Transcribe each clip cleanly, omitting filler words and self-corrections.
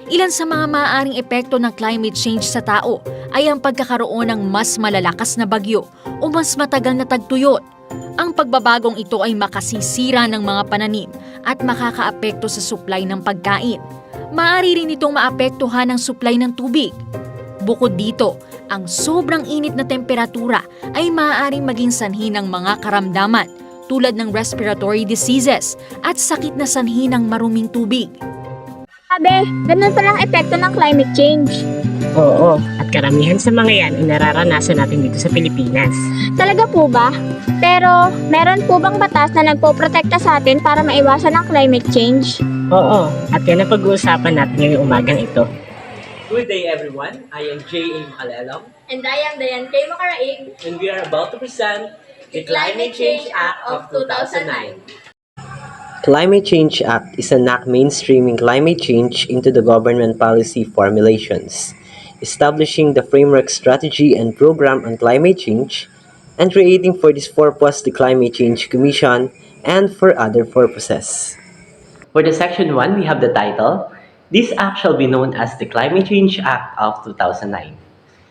Ilan sa mga maaaring epekto ng climate change sa tao ay ang pagkakaroon ng mas malalakas na bagyo o mas matagal na tagtuyot. Ang pagbabagong ito ay makasisira ng mga pananim at makakaapekto sa supply ng pagkain. Maaari rin itong maapektuhan ang supply ng tubig. Bukod dito, ang sobrang init na temperatura ay maaaring maging sanhi ng mga karamdaman tulad ng respiratory diseases at sakit na sanhi ng maruming tubig. Sabi, ganun palang epekto ng climate change. Oo, at karamihan sa mga yan ay nararanasan natin dito sa Pilipinas. Talaga po ba? Pero, meron po bang batas na nagpoprotekta sa atin para maiwasan ang climate change? Oo, at yan ang pag-uusapan natin ngayong umagang ito. Good day everyone, I am J.A. Makalelong And I am Dayan K. Makaraig. and we are about to present the Climate Change Act of 2009. Climate Change Act is an act mainstreaming climate change into the government policy formulations, establishing the framework strategy and program on climate change, and creating for this purpose the Climate Change Commission and for other purposes. For the Section 1, we have the title, This Act shall be known as the Climate Change Act of 2009.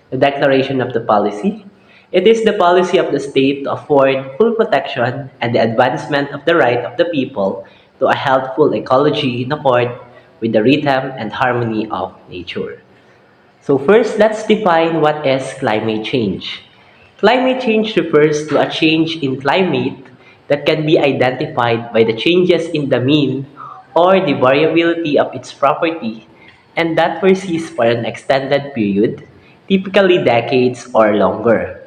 The declaration of the policy, it is the policy of the state to afford full protection and the advancement of the right of the people to a healthful ecology in accord with the rhythm and harmony of nature. So first, let's define what is climate change. Climate change refers to a change in climate that can be identified by the changes in the mean or the variability of its property and that persists for an extended period, typically decades or longer,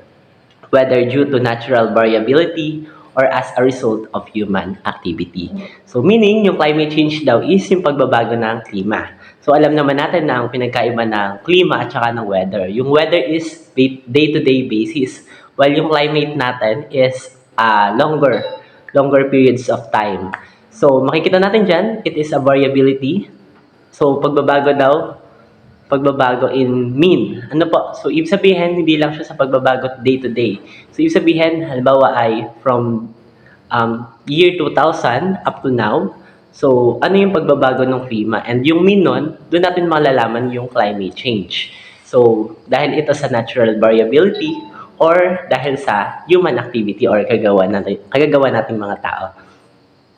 whether due to natural variability or as a result of human activity. So meaning, yung climate change daw is yung pagbabago ng klima. So alam naman natin na ang pinagkaiba ng klima at saka ng weather. Yung weather is day-to-day basis, while yung climate natin is longer periods of time. So makikita natin dyan, it is a variability. So pagbabago in mean. Ano po? So, ibig sabihin, hindi lang siya sa pagbabago day to day. So, ibig sabihin, halimbawa ay from year 2000 up to now. So, ano yung pagbabago ng klima? And yung mean nun, doon natin malalaman yung climate change. So, dahil ito sa natural variability or dahil sa human activity or kagagawa nating mga tao.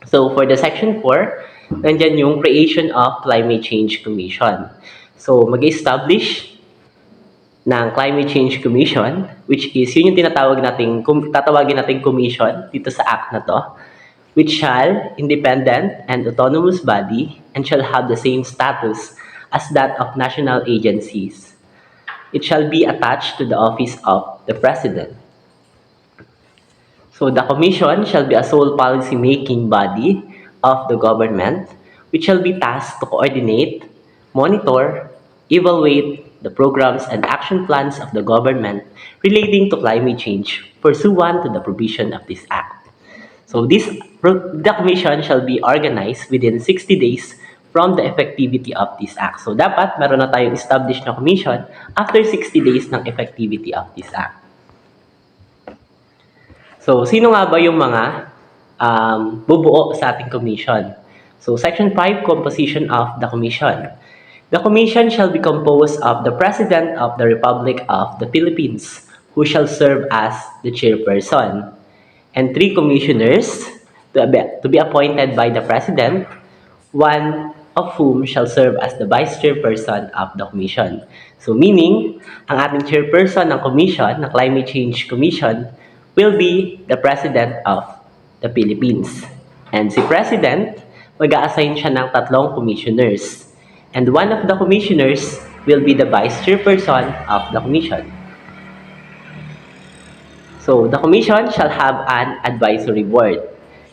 So, for the Section 4, nandyan yung creation of Climate Change Commission. So, mag-establish ng Climate Change Commission, which is, yun yung tatawagin nating commission dito sa act na to, which shall independent and autonomous body and shall have the same status as that of national agencies. It shall be attached to the office of the President. So, the commission shall be a sole policy-making body of the government, which shall be tasked to coordinate, monitor, evaluate the programs and action plans of the government relating to climate change pursuant to the provision of this act. So the commission shall be organized within 60 days from the effectivity of this act. So dapat meron na tayong established na commission after 60 days ng effectivity of this act. So sino nga ba yung mga bubuo sa ating commission? So Section 5, composition of the commission. The commission shall be composed of the President of the Republic of the Philippines, who shall serve as the chairperson, and 3 commissioners to be appointed by the President, one of whom shall serve as the Vice Chairperson of the Commission. So meaning, ang ating chairperson ng commission, ng Climate Change Commission, will be the President of the Philippines. And si President, mag-a-assign siya ng 3 commissioners. And one of the commissioners will be the Vice Chairperson of the Commission. So, the Commission shall have an advisory board.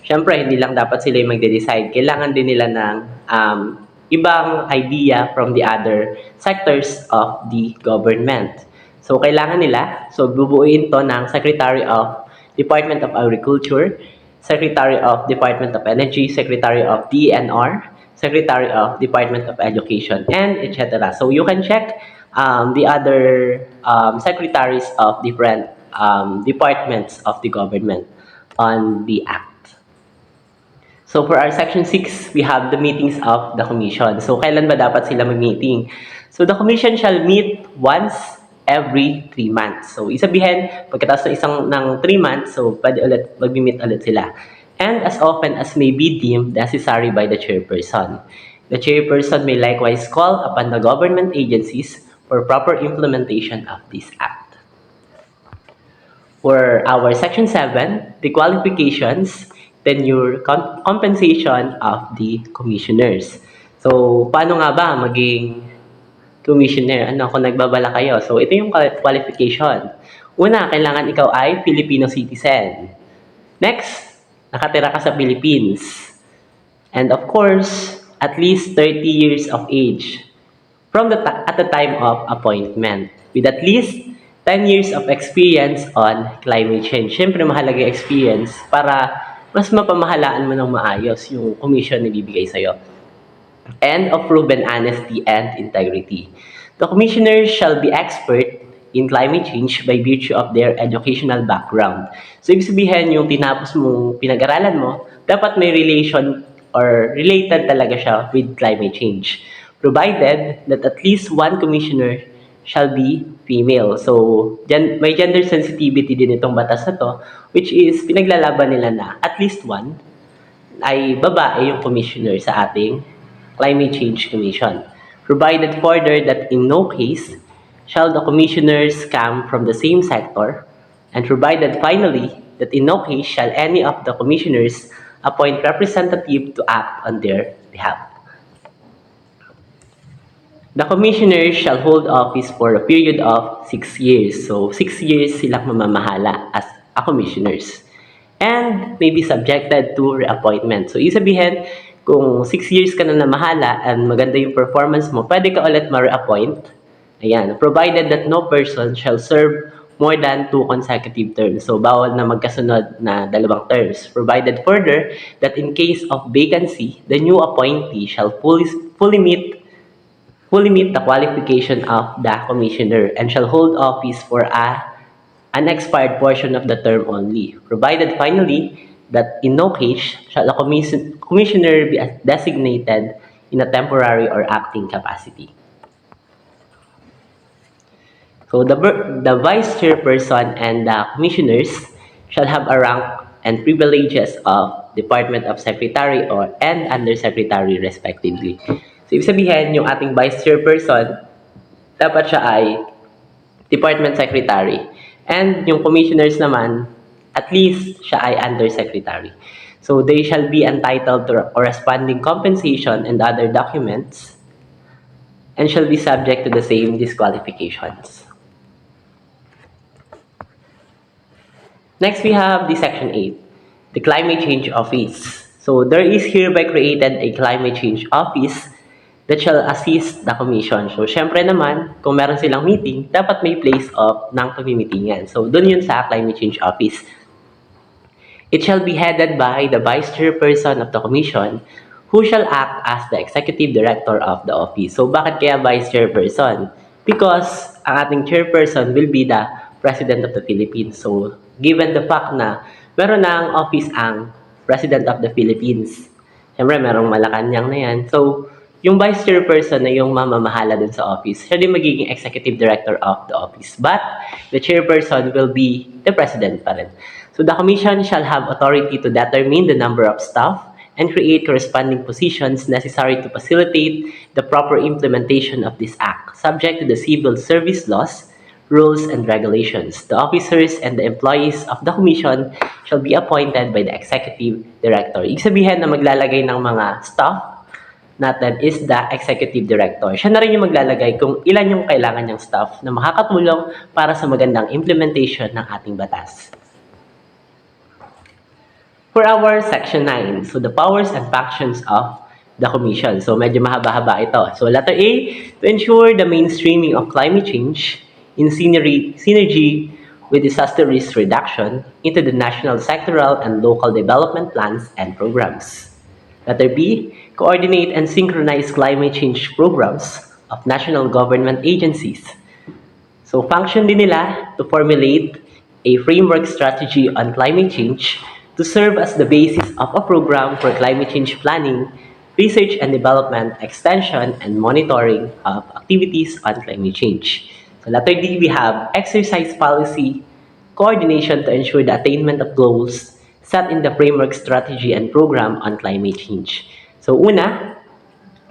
Siyempre, hindi lang dapat sila yung magde-decide. Kailangan din nila ng ibang idea from the other sectors of the government. So, kailangan nila, bubuuin to ng Secretary of Department of Agriculture, Secretary of Department of Energy, Secretary of DENR, Secretary of Department of Education, and etc. So, you can check the other secretaries of different departments of the government on the Act. So for our section 6, we have the meetings of the commission. So kailan ba dapat sila mag-meeting? So the commission shall meet once every 3 months. So isabihin, pagkatapos ng 3 months, so pwede ulit mag-meet ulit sila. And as often as may be deemed necessary by the chairperson. The chairperson may likewise call upon the government agencies for proper implementation of this act. For our section 7, the qualifications, tenure, compensation of the commissioners. So, paano nga ba maging commissioner? Ano kung nagbabala kayo? So, ito yung qualification. Una, kailangan ikaw ay Filipino citizen. Next, nakatira ka sa Philippines. And of course, at least 30 years of age at the time of appointment, with at least 10 years of experience on climate change. Siyempre, mahalaga yung experience para mas mapamahalaan mo ng maayos yung commission na bibigay sa'yo. And of proven honesty and integrity. The commissioners shall be expert in climate change by virtue of their educational background. So, ibig sabihin, yung tinapos mong pinag-aralan mo, dapat may relation or related talaga siya with climate change. Provided that at least one commissioner shall be female. So, may gender sensitivity din itong batas na to, which is pinaglalaban nila na at least one ay babae yung commissioner sa ating Climate Change Commission. Provided further that in no case shall the commissioners come from the same sector, and provided finally that in no case shall any of the commissioners appoint representative to act on their behalf. The commissioners shall hold office for a period of 6 years. So, 6 years silang mamamahala as a commissioners. And may be subjected to reappointment. So, isabihin, kung 6 years ka na namahala and maganda yung performance mo, pwede ka ulit ma-reappoint. Ayan, provided that no person shall serve more than 2 consecutive terms. So, bawal na magkasunod na 2 terms. Provided further that in case of vacancy, the new appointee shall fully meet the qualification of the commissioner and shall hold office for an unexpired portion of the term only. Provided finally that in no case shall a commissioner be designated in a temporary or acting capacity. So the vice chairperson and the commissioners shall have a rank and privileges of Department of Secretary and Undersecretary respectively. So, ibig sabihin, yung ating vice chairperson, dapat siya ay Department Secretary. And yung commissioners naman, at least siya ay Undersecretary. So, they shall be entitled to corresponding compensation and other documents and shall be subject to the same disqualifications. Next, we have the Section 8, the Climate Change Office. So, there is hereby created a Climate Change Office that shall assist the Commission. So, syempre naman, kung meron silang meeting, dapat may place of ng pamimitingan. So, dun yun sa Climate Change Office. It shall be headed by the Vice Chairperson of the Commission, who shall act as the Executive Director of the office. So, bakit kaya Vice Chairperson? Because ang ating Chairperson will be the President of the Philippines. So, given the fact na meron ng office ang President of the Philippines, syempre merong Malacanang na yan. So, yung vice chairperson na yung mamamahala dun sa office, siya din magiging executive director of the office. But, the chairperson will be the president pa rin. So, the commission shall have authority to determine the number of staff and create corresponding positions necessary to facilitate the proper implementation of this act, subject to the civil service laws, rules, and regulations. The officers and the employees of the commission shall be appointed by the executive director. Ibig sabihin na maglalagay ng mga staff natin is the executive director. Siya na rin yung maglalagay kung ilan yung kailangan niyang staff na makakatulong para sa magandang implementation ng ating batas. For our Section 9, so the powers and functions of the Commission. So medyo mahaba-haba ito. So letter A, to ensure the mainstreaming of climate change in synergy with disaster risk reduction into the national, sectoral, and local development plans and programs. Letter B, coordinate and synchronize climate change programs of national government agencies. So, function din nila to formulate a framework strategy on climate change to serve as the basis of a program for climate change planning, research and development, extension, and monitoring of activities on climate change. So letter D, we have exercise policy, coordination to ensure the attainment of goals set in the framework strategy and program on climate change. So una,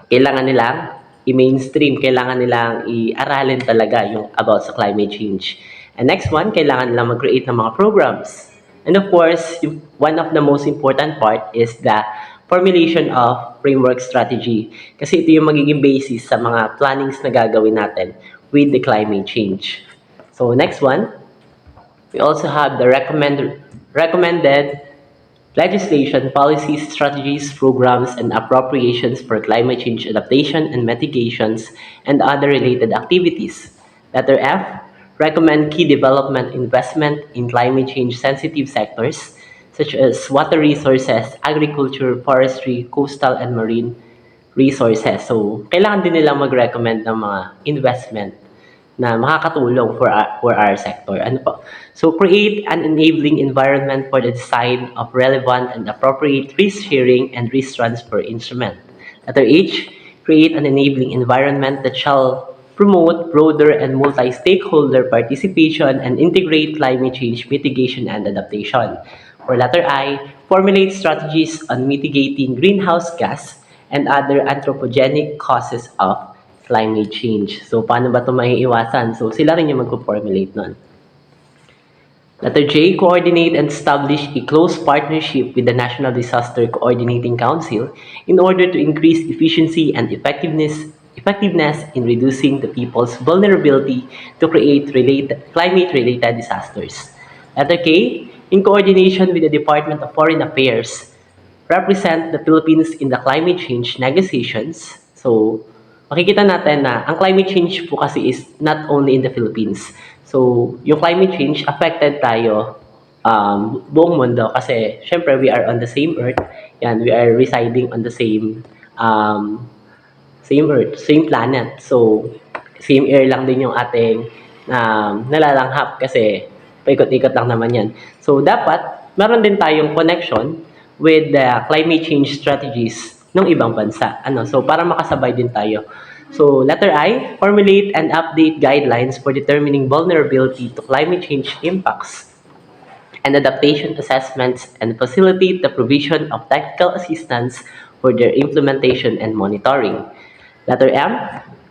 kailangan nilang i-mainstream, kailangan nilang i-aralin talaga yung about sa climate change. And next one, kailangan nilang mag-create ng mga programs. And of course, one of the most important part is the formulation of framework strategy. Kasi ito yung magiging basis sa mga plannings na gagawin natin with the climate change. So next one, we also have the recommended legislation, policies, strategies, programs, and appropriations for climate change adaptation and mitigations and other related activities. Letter F, recommend key development investment in climate change sensitive sectors such as water resources, agriculture, forestry, coastal and marine resources. So, kailangan din nila mag-recommend ng mga investment na makakatulong for our sector. Ano po? So, create an enabling environment for the design of relevant and appropriate risk sharing and risk transfer instrument. Letter H, create an enabling environment that shall promote broader and multi-stakeholder participation and integrate climate change mitigation and adaptation. For letter I, formulate strategies on mitigating greenhouse gas and other anthropogenic causes of climate change. So, paano ba ito maiiwasan? So, sila rin yung magpo-formulate nun. Letter J, coordinate and establish a close partnership with the National Disaster Coordinating Council in order to increase efficiency and effectiveness in reducing the people's vulnerability to create climate-related disasters. Letter K, in coordination with the Department of Foreign Affairs, represent the Philippines in the climate change negotiations. So, makikita natin na ang climate change po kasi is not only in the Philippines. So, yung climate change affected tayo buong mundo kasi syempre we are on the same earth. Yan, we are residing on the same earth, same planet. So, same air lang din yung ating nalalanghap kasi paikot-ikot lang naman yan. So, dapat meron din tayong connection with the climate change strategies ng ibang bansa. So, para makasabay din tayo. So, letter I, formulate and update guidelines for determining vulnerability to climate change impacts and adaptation assessments and facilitate the provision of technical assistance for their implementation and monitoring. Letter M,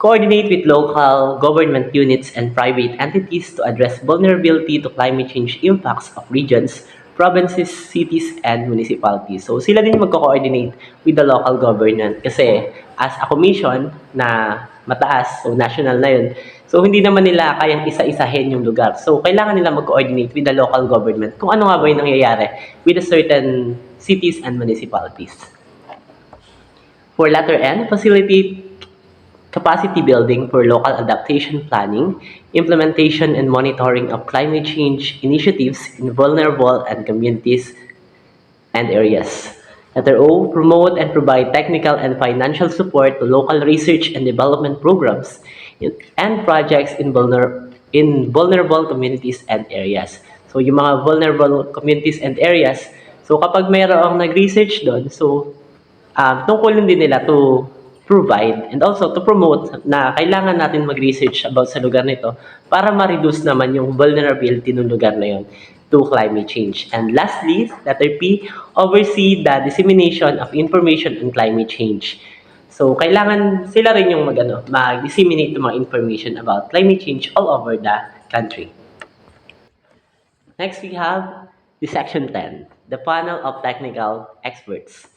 coordinate with local government units and private entities to address vulnerability to climate change impacts of regions, provinces, cities, and municipalities. So, sila din magko-coordinate with the local government kasi as a commission na mataas, so national na yun, so hindi naman nila kayang isa-isahin yung lugar. So, kailangan nila mag-coordinate with the local government kung ano nga ba yung nangyayari with the certain cities and municipalities. For letter N, facilitate capacity building for local adaptation planning, implementation and monitoring of climate change initiatives in vulnerable and communities and areas. Letter O, promote and provide technical and financial support to local research and development programs and projects in vulnerable communities and areas. So, yung mga vulnerable communities and areas, so kapag mayroong nag-research doon, so tungkulin din nila to provide and also to promote na kailangan natin mag-research about sa lugar nito para ma-reduce naman yung vulnerability ng lugar na yun to climate change. And lastly, letter P, oversee the dissemination of information on climate change. So, kailangan sila rin yung mag-disseminate ng mga information about climate change all over the country. Next, we have the section 10, the panel of technical experts.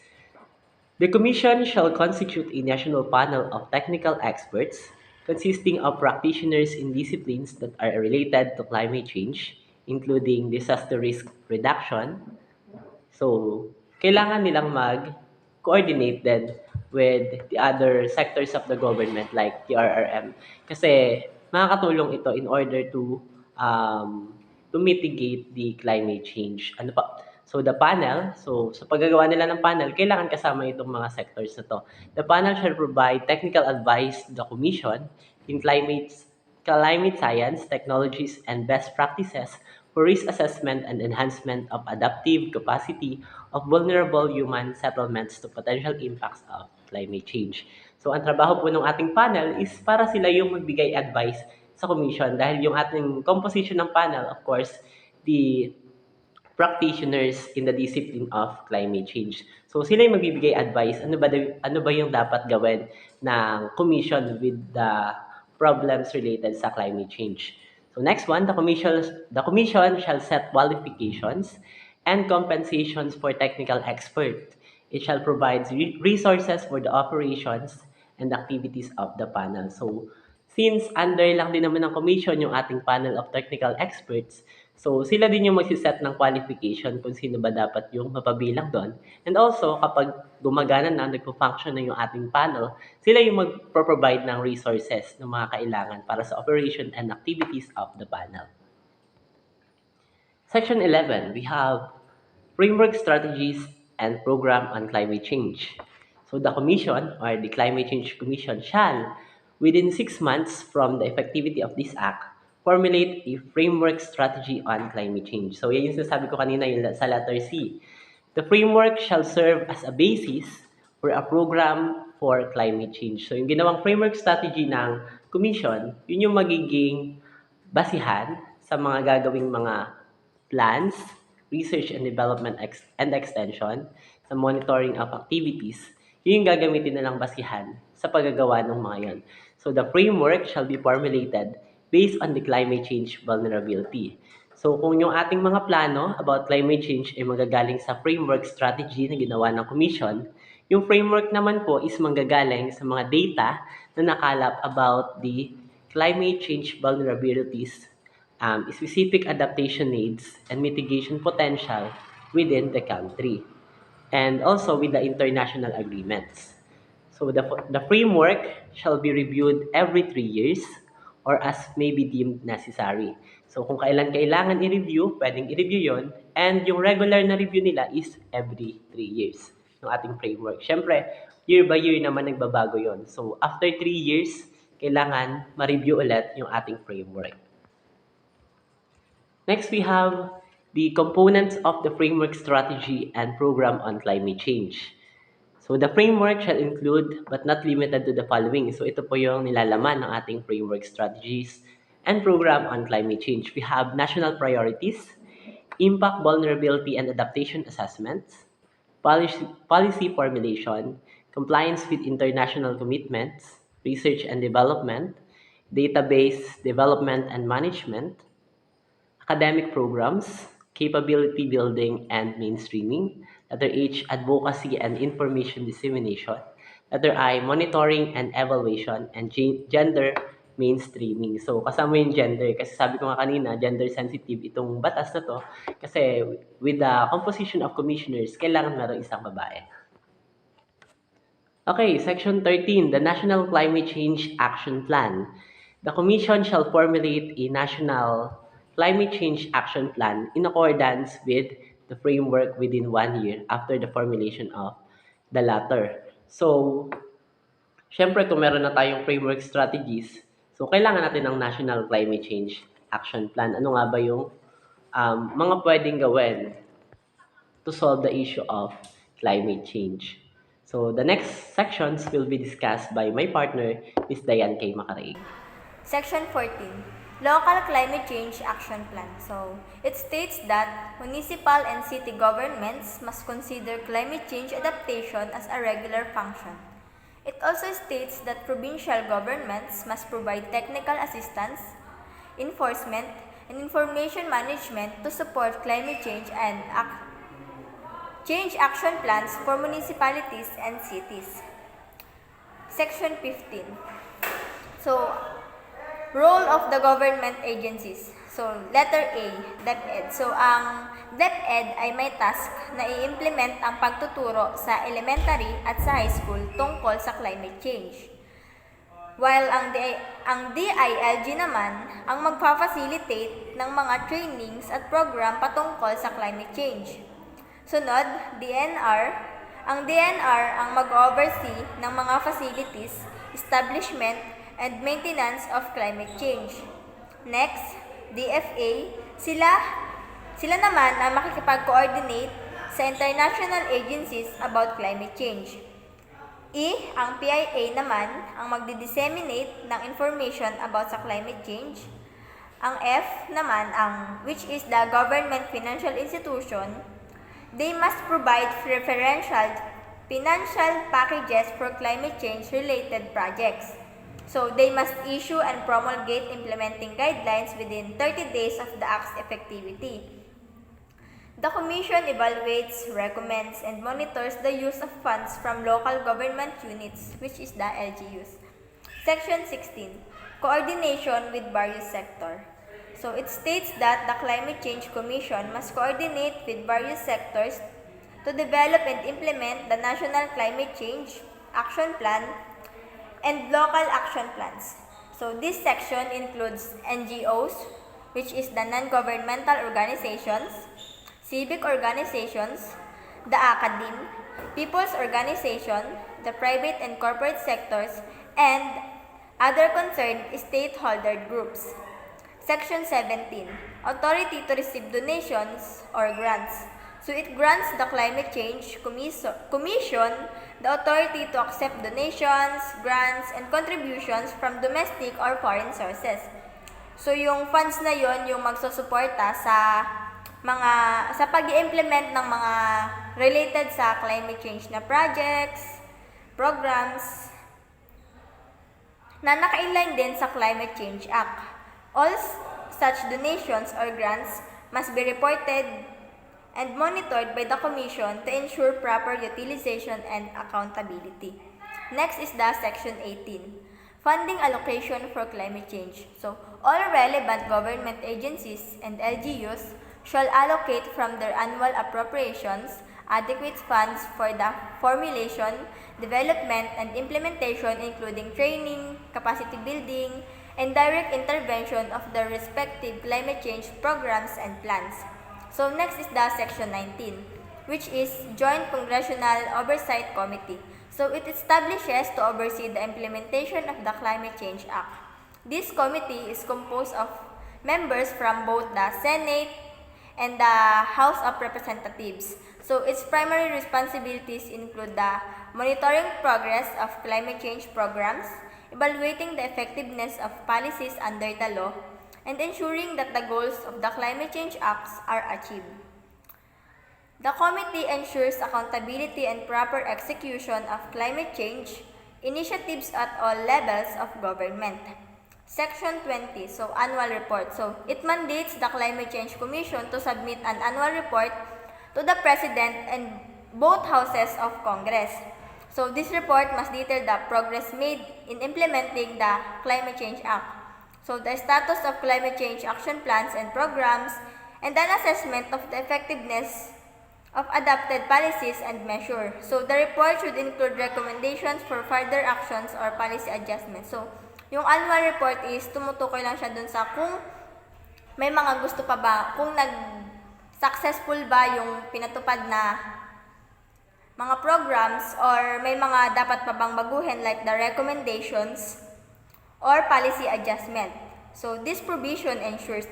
The Commission shall constitute a national panel of technical experts consisting of practitioners in disciplines that are related to climate change, including disaster risk reduction. So, kailangan nilang mag-coordinate then with the other sectors of the government like the RRM. Kasi makakatulong ito in order to mitigate the climate change. Ano pa? So, the panel, so sa paggagawa nila ng panel, kailangan kasama itong mga sectors na to. The panel shall provide technical advice to the Commission in climate science, technologies, and best practices for risk assessment and enhancement of adaptive capacity of vulnerable human settlements to potential impacts of climate change. So ang trabaho po ng ating panel is para sila yung magbigay advice sa commission dahil yung ating composition ng panel, of course, the practitioners in the discipline of climate change. So sila yung magbibigay advice, ano ba yung dapat gawin ng commission with the problems related sa climate change. So next one, the commission shall set qualifications and compensations for technical expert. It shall provide resources for the operations and activities of the panel. So since under lang din naman ng commission yung ating panel of technical experts, so sila din yung magsiset ng qualification kung sino ba dapat yung mapabilang doon. And also, kapag gumagana na, nagpo-function na yung ating panel, sila yung magpro-provide ng resources ng mga kailangan para sa operation and activities of the panel. Section 11, we have framework strategies and program on climate change. So the commission or the Climate Change Commission shall, within 6 months from the effectivity of this act, formulate a framework strategy on climate change. So yan yung sinasabi ko kanina yung sa letter C. The framework shall serve as a basis for a program for climate change. So yung ginawang framework strategy ng commission, yun yung magiging basihan sa mga gagawing mga plans, research and development and extension, sa monitoring of activities. Yun yung gagamitin nilang basihan sa paggagawa ng mga yun. So the framework shall be formulated based on the climate change vulnerability. So kung yung ating mga plano about climate change ay magagaling sa framework strategy na ginawa ng commission, yung framework naman po is manggagaling sa mga data na nakalap about the climate change vulnerabilities, specific adaptation needs, and mitigation potential within the country, and also with the international agreements. So the framework shall be reviewed every 3 years or as may be deemed necessary. So kung kailan kailangan i-review, pwedeng i-review yon. And yung regular na review nila is every 3 years ng ating framework. Siyempre, year by year naman nagbabago yon. So after 3 years, kailangan ma-review ulit yung ating framework. Next, we have the components of the framework strategy and program on climate change. So the framework shall include but not limited to the following. So ito po yung nilalaman ng ating framework strategies and program on climate change. We have national priorities, impact, vulnerability, and adaptation assessments, policy formulation, compliance with international commitments, research and development, database development and management, academic programs, capability building and mainstreaming. Letter H, advocacy and information dissemination. Letter I, monitoring and evaluation, and gender mainstreaming. So, kasama yung gender. Kasi sabi ko nga kanina, gender sensitive itong batas na to. Kasi with the composition of commissioners, kailangan meron isang babae. Okay, Section 13, the National Climate Change Action Plan. The Commission shall formulate a national climate change action plan in accordance with the framework within 1 year after the formulation of the latter. So, syempre kung meron na tayong framework strategies, so kailangan natin ng National Climate Change Action Plan. Ano nga ba yung mga pwedeng gawin to solve the issue of climate change? So, the next sections will be discussed by my partner, Ms. Diane K. Macaraig. Section 14. Local Climate Change Action Plan. So, it states that municipal and city governments must consider climate change adaptation as a regular function. It also states that provincial governments must provide technical assistance, enforcement, and information management to support climate change and change action plans for municipalities and cities. Section 15. So, role of the government agencies. So, letter A, DepEd. So, ang DepEd ay may task na i-implement ang pagtuturo sa elementary at sa high school tungkol sa climate change. While ang DILG naman ang magfa-facilitate ng mga trainings at program patungkol sa climate change. Sunod, DNR. Ang DNR ang mag-oversee ng mga facilities, establishment, and maintenance of climate change. Next, DFA, Sila naman ang makikipag-coordinate sa international agencies about climate change. Ang PIA naman ang magdi-disseminate ng information about sa climate change. Ang F naman, which is the government financial institution, they must provide preferential financial packages for climate change related projects. So they must issue and promulgate implementing guidelines within 30 days of the act's effectivity. The Commission evaluates, recommends, and monitors the use of funds from local government units, which is the LGUs. Section 16. Coordination with various sectors. So it states that the Climate Change Commission must coordinate with various sectors to develop and implement the National Climate Change Action Plan and local action plans. So this section includes NGOs, which is the non-governmental organizations, civic organizations, the academe, people's organization, the private and corporate sectors, and other concerned stakeholder groups. Section 17. Authority to receive donations or grants. So it grants the Climate Change Commission the authority to accept donations, grants, and contributions from domestic or foreign sources. So yung funds na yon yung magsusuporta sa pag-i-implement ng mga related sa climate change na projects, programs, na naka-inline din sa Climate Change Act. All such donations or grants must be reported and monitored by the Commission to ensure proper utilization and accountability. Next is the Section 18. Funding allocation for climate change. So, all relevant government agencies and LGUs shall allocate from their annual appropriations adequate funds for the formulation, development, and implementation including training, capacity building, and direct intervention of the respective climate change programs and plans. So next is the Section 19, which is Joint Congressional Oversight Committee. So it establishes to oversee the implementation of the Climate Change Act. This committee is composed of members from both the Senate and the House of Representatives. So its primary responsibilities include the monitoring progress of climate change programs, evaluating the effectiveness of policies under the law, and ensuring that the goals of the Climate Change Acts are achieved. The committee ensures accountability and proper execution of climate change initiatives at all levels of government. Section 20, so annual report. So it mandates the Climate Change Commission to submit an annual report to the President and both houses of Congress. So this report must detail the progress made in implementing the Climate Change Act. So the status of climate change action plans and programs, and an assessment of the effectiveness of adopted policies and measures. So the report should include recommendations for further actions or policy adjustments. So yung annual report is tumutukoy lang siya dun sa kung may mga gusto pa ba, kung successful ba yung pinatupad na mga programs or may mga dapat pa bang baguhin like the recommendations or policy adjustment. So this provision ensures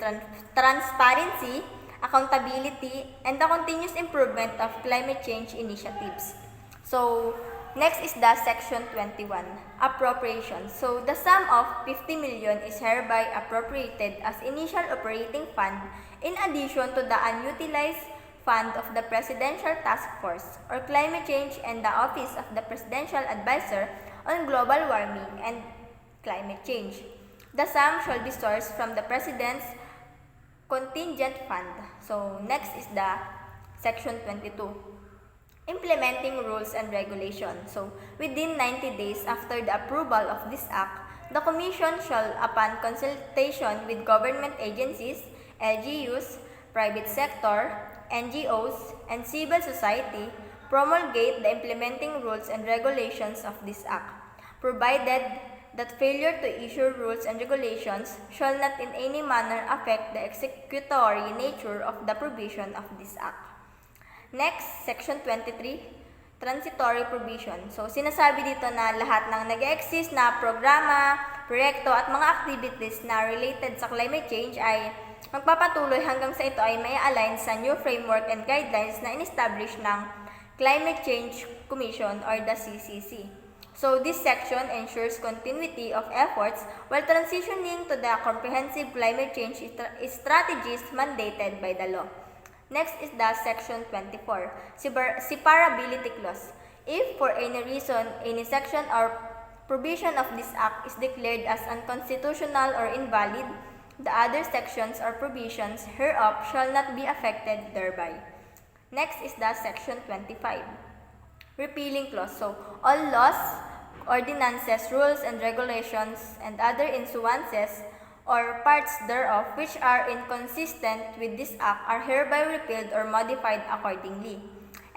transparency, accountability, and the continuous improvement of climate change initiatives. So next is the Section 21, Appropriations. So the sum of 50 million is hereby appropriated as initial operating fund in addition to the unutilized fund of the Presidential Task Force or Climate Change and the Office of the Presidential Advisor on Global Warming and Climate Change. The sum shall be sourced from the President's Contingent Fund. So next is the Section 22. Implementing rules and regulations. So, within 90 days after the approval of this act, the Commission shall, upon consultation with government agencies, LGUs, private sector, NGOs, and civil society, promulgate the implementing rules and regulations of this act, provided that failure to issue rules and regulations shall not in any manner affect the executory nature of the provision of this act. Next, Section 23, Transitory Provision. So, sinasabi dito na lahat ng nag-exist na programa, proyekto at mga activities na related sa climate change ay magpapatuloy hanggang sa ito ay may align sa new framework and guidelines na in-establish ng Climate Change Commission or the CCC. So this section ensures continuity of efforts while transitioning to the comprehensive climate change strategies mandated by the law. Next is the section 24, separability clause. If for any reason any section or provision of this act is declared as unconstitutional or invalid, the other sections or provisions hereof shall not be affected thereby. Next is the section 25, repealing clause. So, all laws, ordinances, rules, and regulations, and other issuances or parts thereof which are inconsistent with this act are hereby repealed or modified accordingly.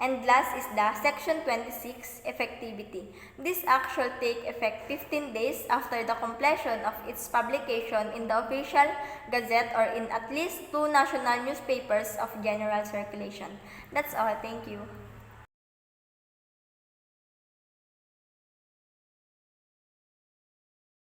And last is the section 26, effectivity. This act shall take effect 15 days after the completion of its publication in the official gazette or in at least 2 national newspapers of general circulation. That's all. Thank you.